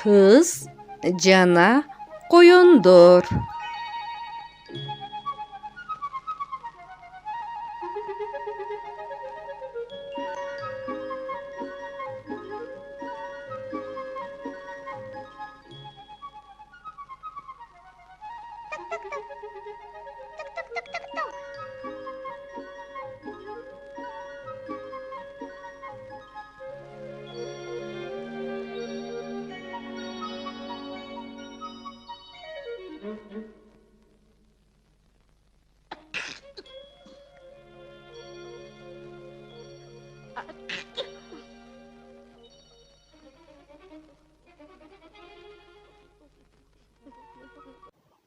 Кыз жана коёндор.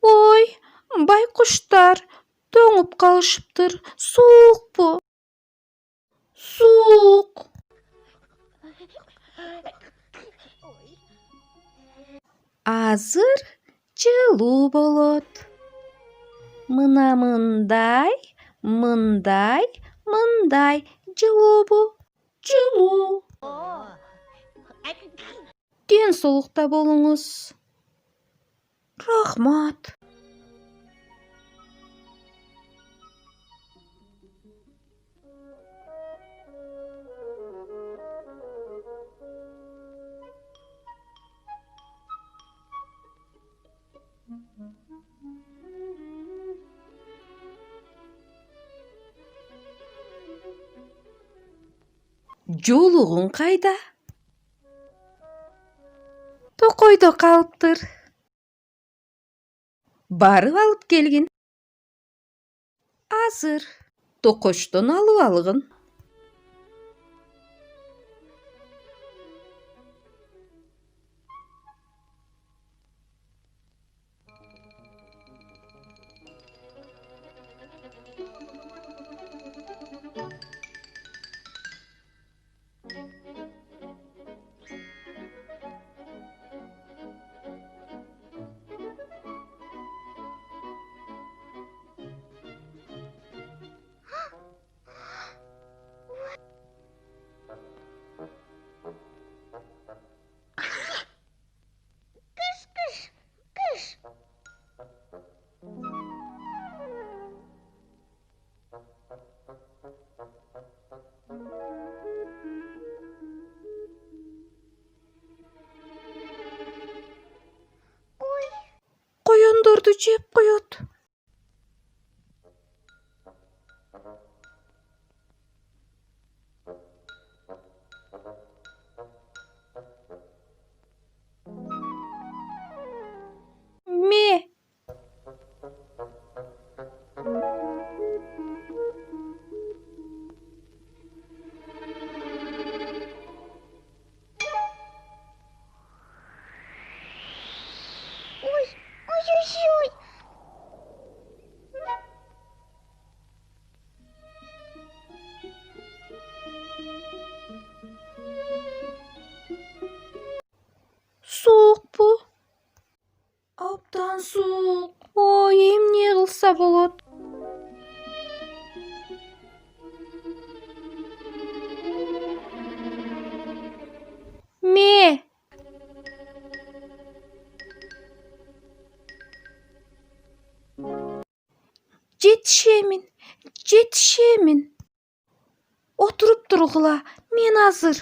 Ой, байкуштар тоңуп калышыптыр. Суукпу? Суук. Азыр жылуу болот. Мына мындай, мындай, мындай. Жылуубу? Жылуу. Ден соолукта болуңуз. Рахмат. Жоолугуң кайда? Токойдо калыптыр. Барып алып келгин. Азыр. Токочтон алып алгын. Коёндорду жеп коёт. Ме. Ой-ой-ой. Суукпу? Абдан суук. Ой, эмне кылса болот? Ме. Жетишемин, жетишемин. Отуруп тургула, мен азыр.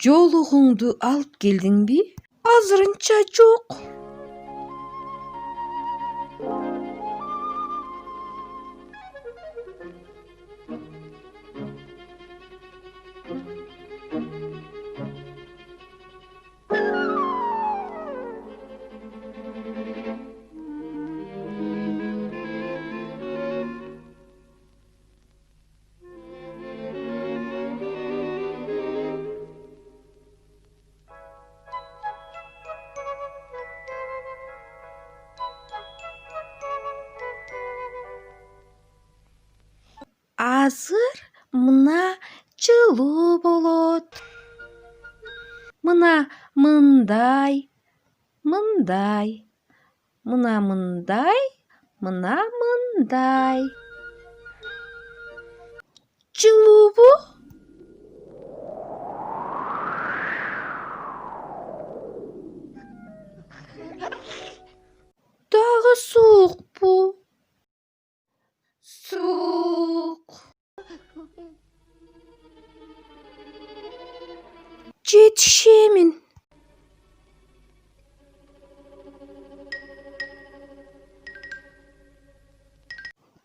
Жоолугуңду алып келдиңби? Азырынча жок. Азыр мына жылуу болот. Мына мындай, мындай, мына мындай, мына мындай. Жылуубу? Дагы суукпу? Суук. Жетишемин.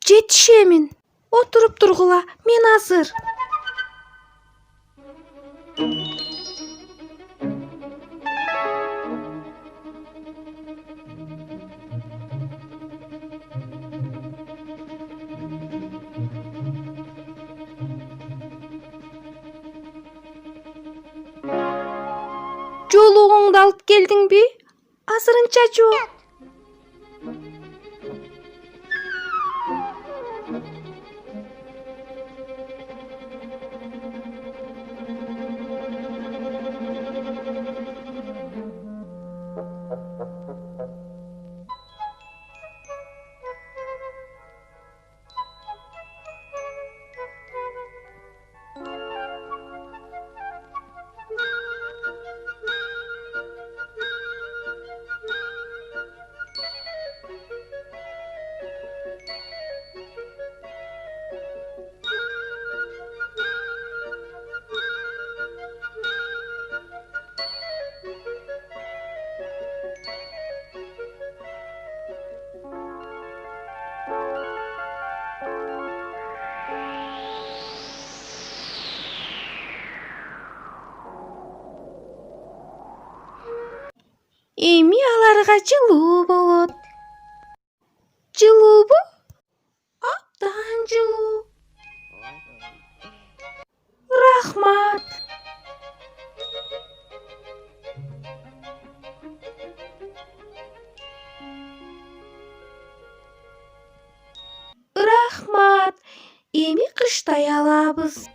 Жетишемин. Отуруп тургула, мен азыр. Жолугуңду алып келдиңби? Азырынча жок. Эми аларга жылуу болот. Жылуубу? Абдан жылуу. Рахмат. Рахмат. Эми кыштай алабыз.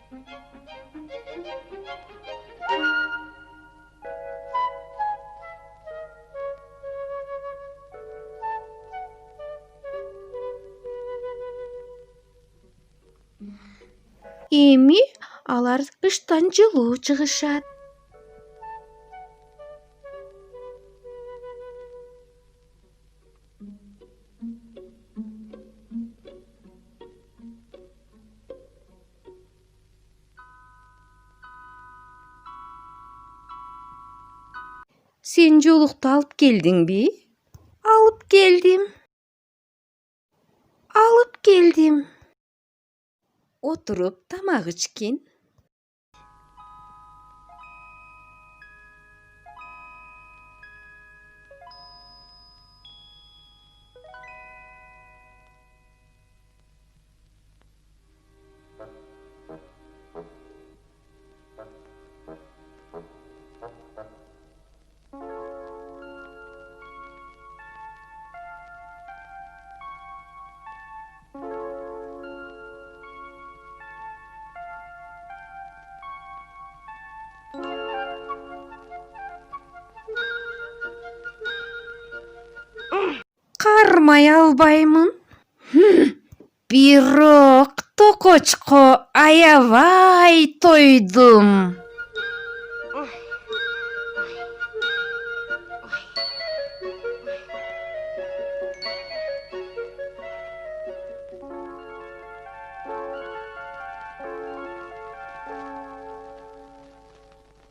Эми алар кыштан жылуу чыгышат. Сен жолукту алып келдиңби? Алып келдим. Алып келдим. Отуруп тамак ичкин. Кармай албаймын. Бирок токочко аябай тойдум.